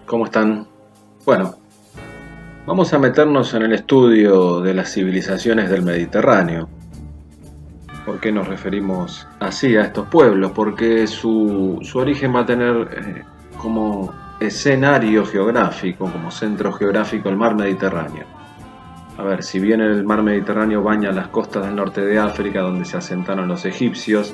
¿Cómo están? Bueno, vamos a meternos en el estudio de las civilizaciones del Mediterráneo. ¿Por qué nos referimos así a estos pueblos? Porque su origen va a tener como escenario geográfico, como centro geográfico el mar Mediterráneo. A ver, si bien el mar Mediterráneo baña las costas del norte de África, donde se asentaron los egipcios,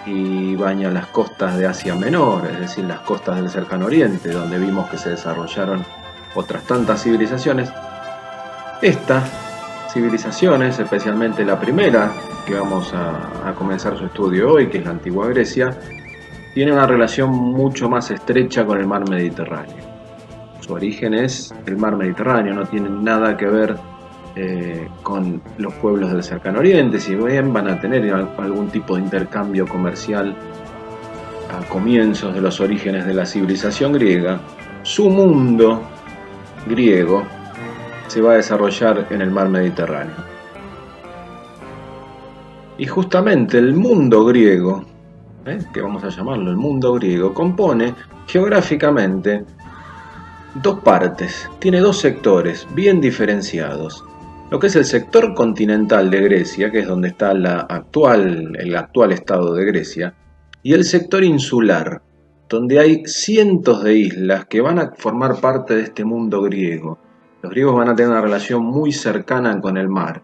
y baña las costas de Asia Menor, es decir, las costas del Cercano Oriente, donde vimos que se desarrollaron otras tantas civilizaciones. Estas civilizaciones, especialmente la primera, que vamos a comenzar su estudio hoy, que es la antigua Grecia, tiene una relación mucho más estrecha con el mar Mediterráneo. Su origen es el mar Mediterráneo, no tiene nada que ver con los pueblos del Cercano Oriente. Si bien van a tener algún tipo de intercambio comercial a comienzos de los orígenes de la civilización griega, su mundo griego se va a desarrollar en el mar Mediterráneo. Y justamente el mundo griego, que vamos a llamarlo el mundo griego, compone geográficamente dos partes, tiene dos sectores bien diferenciados. Lo que es el sector continental de Grecia, que es donde está el actual estado de Grecia, y el sector insular, donde hay cientos de islas que van a formar parte de este mundo griego. Los griegos van a tener una relación muy cercana con el mar.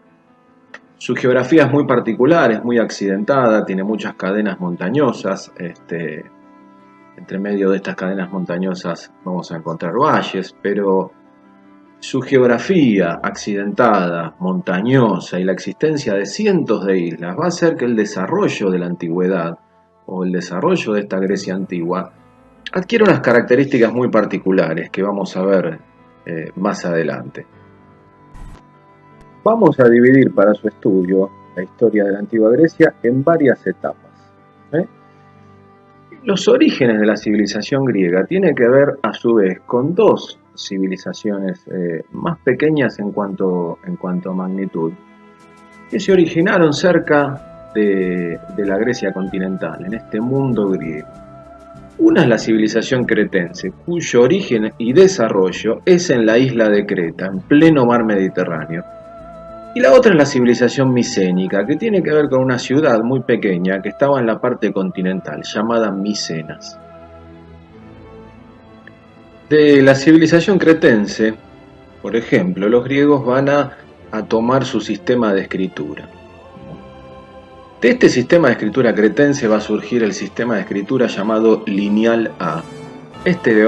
Su geografía es muy particular, es muy accidentada, tiene muchas cadenas montañosas. Entre medio de estas cadenas montañosas vamos a encontrar valles, pero su geografía accidentada, montañosa y la existencia de cientos de islas va a hacer que el desarrollo de la antigüedad o el desarrollo de esta Grecia antigua adquiere unas características muy particulares que vamos a ver más adelante. Vamos a dividir para su estudio la historia de la antigua Grecia en varias etapas. Los orígenes de la civilización griega tienen que ver a su vez con dos civilizaciones más pequeñas en cuanto a magnitud, que se originaron cerca de la Grecia continental, en este mundo griego. Una es la civilización cretense, cuyo origen y desarrollo es en la isla de Creta, en pleno mar Mediterráneo. Y la otra es la civilización micénica, que tiene que ver con una ciudad muy pequeña que estaba en la parte continental, llamada Micenas. De la civilización cretense, por ejemplo, los griegos van a tomar su sistema de escritura. De este sistema de escritura cretense va a surgir el sistema de escritura llamado lineal A. Este le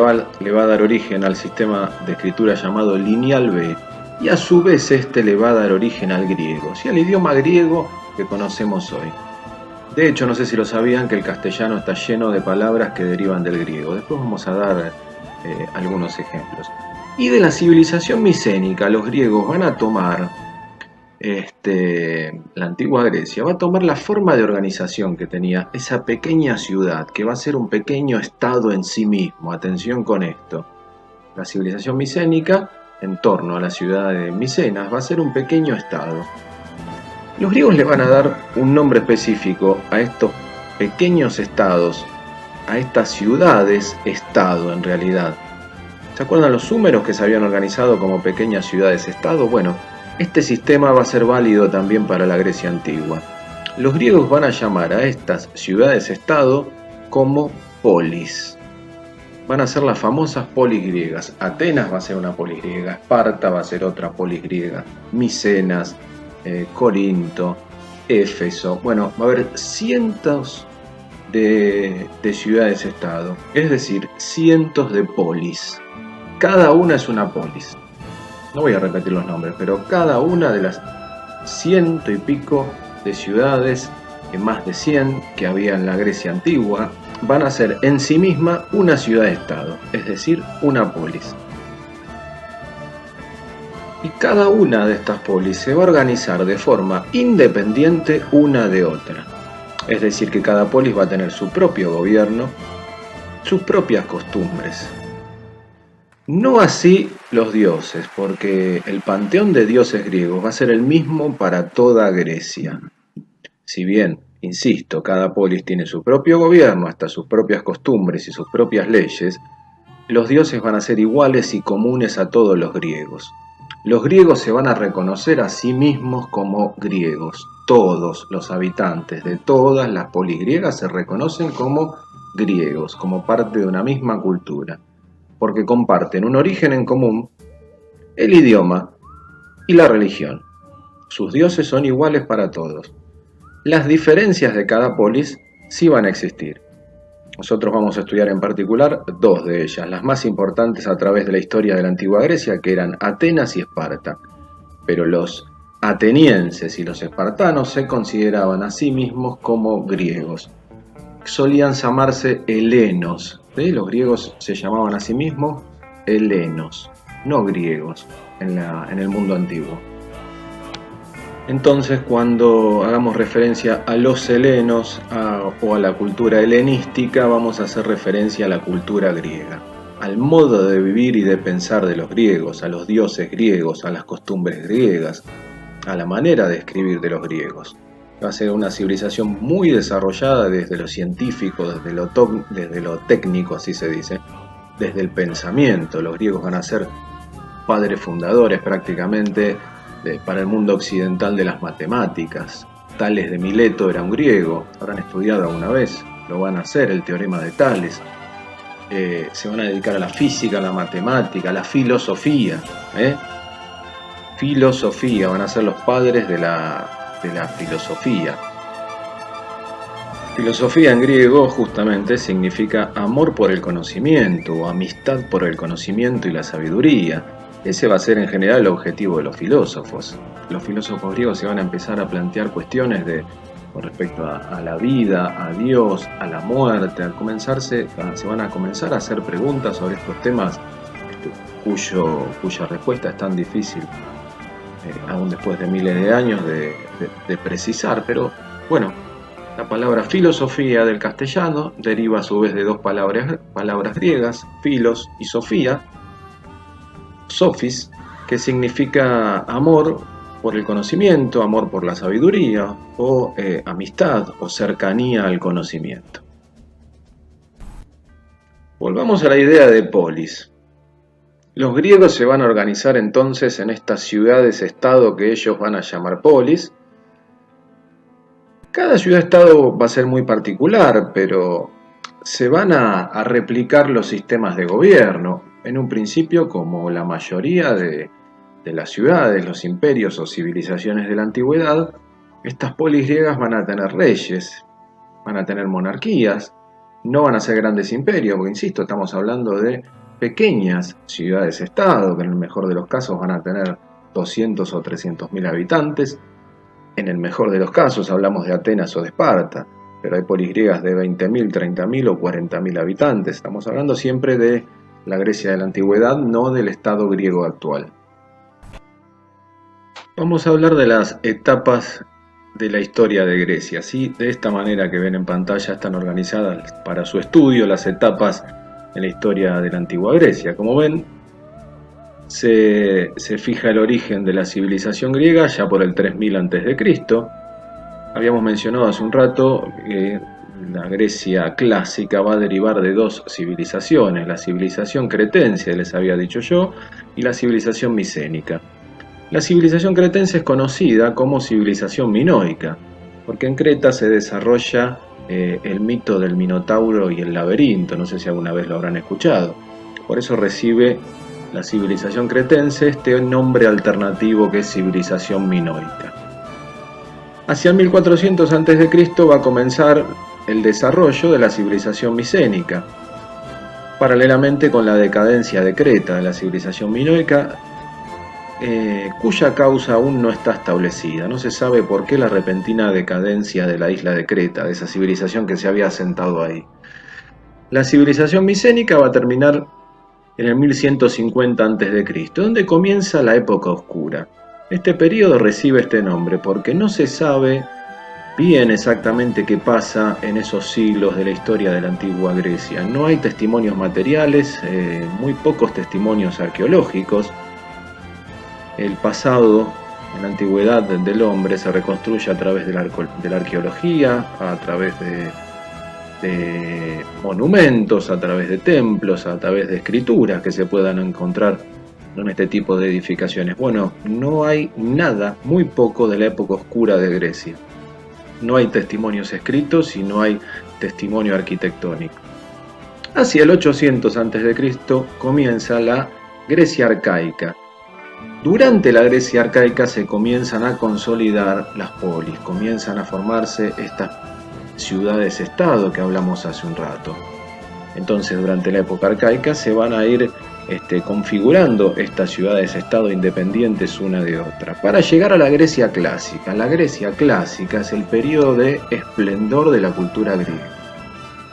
va a dar origen al sistema de escritura llamado lineal B, y a su vez este le va a dar origen al griego, o sea, al idioma griego que conocemos hoy. De hecho, no sé si lo sabían que el castellano está lleno de palabras que derivan del griego. Después vamos a dar algunos ejemplos. Y de la civilización micénica, los griegos van a tomar, la antigua Grecia, va a tomar la forma de organización que tenía esa pequeña ciudad, que va a ser un pequeño estado en sí mismo. Atención con esto. La civilización micénica, en torno a la ciudad de Micenas, va a ser un pequeño estado. Los griegos le van a dar un nombre específico a estos pequeños estados, a estas ciudades-estado en realidad. ¿Se acuerdan los súmeros que se habían organizado como pequeñas ciudades-estado? Bueno, este sistema va a ser válido también para la Grecia antigua. Los griegos van a llamar a estas ciudades-estado como polis. Van a ser las famosas polis griegas. Atenas va a ser una polis griega, Esparta va a ser otra polis griega, Micenas, Corinto, Éfeso. Bueno, va a haber cientos de ciudades-estado, es decir, cientos de polis. Cada una es una polis. No voy a repetir los nombres, pero cada una de las ciento y pico de ciudades, más de 100 que había en la Grecia antigua, van a ser en sí misma una ciudad-estado, es decir, una polis. Y cada una de estas polis se va a organizar de forma independiente una de otra. Es decir, que cada polis va a tener su propio gobierno, sus propias costumbres. No así los dioses, porque el panteón de dioses griegos va a ser el mismo para toda Grecia. Si bien, insisto, cada polis tiene su propio gobierno, hasta sus propias costumbres y sus propias leyes, los dioses van a ser iguales y comunes a todos los griegos. Los griegos se van a reconocer a sí mismos como griegos. Todos los habitantes de todas las polis griegas se reconocen como griegos, como parte de una misma cultura, porque comparten un origen en común, el idioma y la religión. Sus dioses son iguales para todos. Las diferencias de cada polis sí van a existir. Nosotros vamos a estudiar en particular dos de ellas, las más importantes a través de la historia de la antigua Grecia, que eran Atenas y Esparta. Pero los atenienses y los espartanos se consideraban a sí mismos como griegos. Solían llamarse helenos. Los griegos se llamaban a sí mismos helenos, no griegos, en el mundo antiguo. Entonces, cuando hagamos referencia a los helenos o a la cultura helenística, vamos a hacer referencia a la cultura griega, al modo de vivir y de pensar de los griegos, a los dioses griegos, a las costumbres griegas, a la manera de escribir de los griegos. Va a ser una civilización muy desarrollada desde lo científico, desde lo técnico, así se dice, desde el pensamiento. Los griegos van a ser padres fundadores prácticamente para el mundo occidental de las matemáticas. Tales de Mileto era un griego, habrán estudiado alguna vez, lo van a hacer, el teorema de Tales. Se van a dedicar a la física, a la matemática, a la filosofía. Filosofía, van a ser los padres de la filosofía. Filosofía en griego justamente significa amor por el conocimiento o amistad por el conocimiento y la sabiduría. Ese va a ser en general el objetivo de los filósofos. Los filósofos griegos se van a empezar a plantear cuestiones con respecto a la vida, a Dios, a la muerte. Se van a comenzar a hacer preguntas sobre estos temas cuya respuesta es tan difícil, aún después de miles de años, de precisar. Pero bueno, la palabra filosofía del castellano deriva a su vez de dos palabras griegas, filos y sofía. Sophis, que significa amor por el conocimiento, amor por la sabiduría, o amistad o cercanía al conocimiento. Volvamos a la idea de polis. Los griegos se van a organizar entonces en estas ciudades-estado que ellos van a llamar polis. Cada ciudad-estado va a ser muy particular, pero se van a replicar los sistemas de gobierno. En un principio, como la mayoría de las ciudades, los imperios o civilizaciones de la antigüedad, estas polis griegas van a tener reyes, van a tener monarquías, no van a ser grandes imperios, porque insisto, estamos hablando de pequeñas ciudades-estado, que en el mejor de los casos van a tener 200 o 300.000 habitantes. En el mejor de los casos hablamos de Atenas o de Esparta, pero hay polis griegas de 20.000, 30.000 o 40.000 habitantes. Estamos hablando siempre de la Grecia de la antigüedad, no del Estado griego actual. Vamos a hablar de las etapas de la historia de Grecia. ¿Sí? De esta manera que ven en pantalla están organizadas para su estudio las etapas en la historia de la antigua Grecia. Como ven, se fija el origen de la civilización griega ya por el 3000 a.C. Habíamos mencionado hace un rato que la Grecia clásica va a derivar de dos civilizaciones, la civilización cretense, les había dicho yo, y la civilización micénica. La civilización cretense es conocida como civilización minoica, porque en Creta se desarrolla el mito del Minotauro y el laberinto, no sé si alguna vez lo habrán escuchado. Por eso recibe la civilización cretense este nombre alternativo que es civilización minoica. Hacia 1400 a.C. va a comenzar el desarrollo de la civilización micénica, paralelamente con la decadencia de Creta de la civilización minoica, cuya causa aún no está establecida. No se sabe por qué la repentina decadencia de la isla de Creta, de esa civilización que se había asentado ahí. La civilización micénica va a terminar en el 1150 a.C., donde comienza la época oscura. Este periodo recibe este nombre porque no se sabe bien exactamente qué pasa en esos siglos de la historia de la antigua Grecia. No hay testimonios materiales, muy pocos testimonios arqueológicos. El pasado en la antigüedad del hombre se reconstruye a través de la arqueología, a través de monumentos, a través de templos, a través de escrituras que se puedan encontrar en este tipo de edificaciones. Bueno, no hay nada, muy poco de la época oscura de Grecia. No hay testimonios escritos y no hay testimonio arquitectónico. Hacia el 800 a.C. comienza la Grecia arcaica. Durante la Grecia arcaica se comienzan a consolidar las polis, comienzan a formarse estas ciudades-estado que hablamos hace un rato. Entonces, durante la época arcaica se van a ir configurando estas ciudades-estado independientes una de otra, para llegar a la Grecia clásica. La Grecia clásica es el periodo de esplendor de la cultura griega.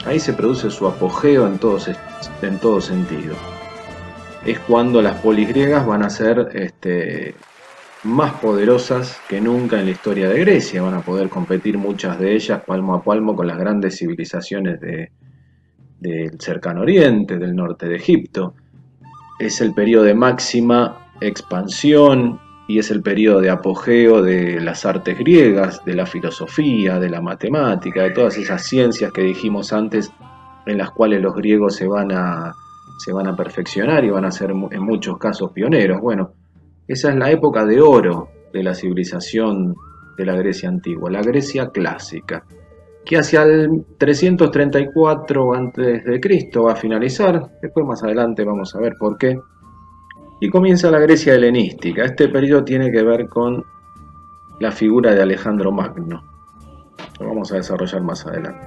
Ahí se produce su apogeo en todo sentido. Es cuando las polis griegas van a ser más poderosas que nunca en la historia de Grecia. Van a poder competir muchas de ellas palmo a palmo con las grandes civilizaciones del cercano oriente, del norte de Egipto. Es el periodo de máxima expansión y es el periodo de apogeo de las artes griegas, de la filosofía, de la matemática, de todas esas ciencias que dijimos antes, en las cuales los griegos se van a perfeccionar y van a ser en muchos casos pioneros. Bueno, esa es la época de oro de la civilización de la Grecia antigua, la Grecia clásica, que hacia el 334 a.C. va a finalizar. Después más adelante vamos a ver por qué. Y comienza la Grecia helenística. Este periodo tiene que ver con la figura de Alejandro Magno. Lo vamos a desarrollar más adelante.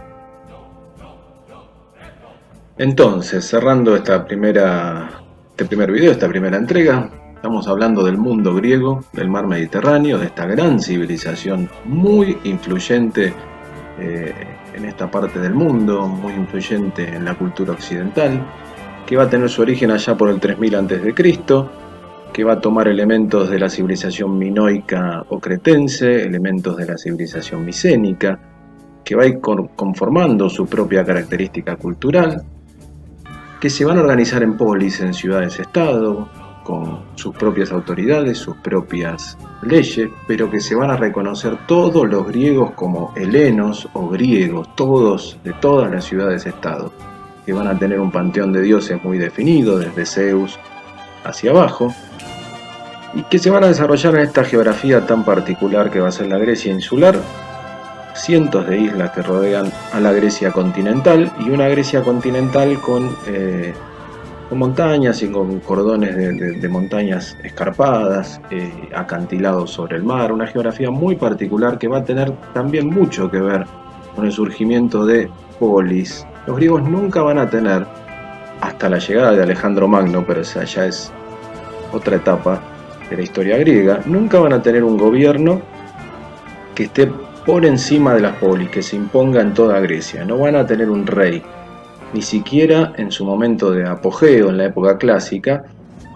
Entonces, cerrando este primer video, esta primera entrega, estamos hablando del mundo griego, del mar Mediterráneo, de esta gran civilización muy influyente en esta parte del mundo, muy influyente en la cultura occidental, que va a tener su origen allá por el 3000 a.C., que va a tomar elementos de la civilización minoica o cretense, elementos de la civilización micénica, que va a ir conformando su propia característica cultural, que se van a organizar en polis, en ciudades-estado, con sus propias autoridades, sus propias leyes, pero que se van a reconocer todos los griegos como helenos o griegos, todos de todas las ciudades-estado, que van a tener un panteón de dioses muy definido, desde Zeus hacia abajo, y que se van a desarrollar en esta geografía tan particular que va a ser la Grecia insular, cientos de islas que rodean a la Grecia continental, y una Grecia continental con montañas y con cordones de montañas escarpadas, acantilados sobre el mar, una geografía muy particular que va a tener también mucho que ver con el surgimiento de polis. Los griegos nunca van a tener, hasta la llegada de Alejandro Magno, pero esa ya es otra etapa de la historia griega, nunca van a tener un gobierno que esté por encima de las polis, que se imponga en toda Grecia. No van a tener un rey. Ni siquiera en su momento de apogeo, en la época clásica,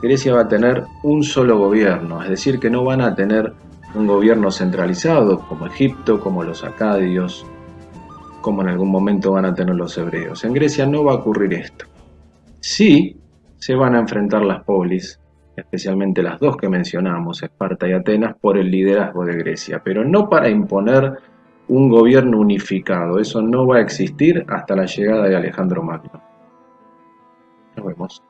Grecia va a tener un solo gobierno, es decir, que no van a tener un gobierno centralizado como Egipto, como los acadios, como en algún momento van a tener los hebreos. En Grecia no va a ocurrir esto. Sí se van a enfrentar las polis, especialmente las dos que mencionamos, Esparta y Atenas, por el liderazgo de Grecia, pero no para imponer un gobierno unificado. Eso no va a existir hasta la llegada de Alejandro Magno. Nos vemos.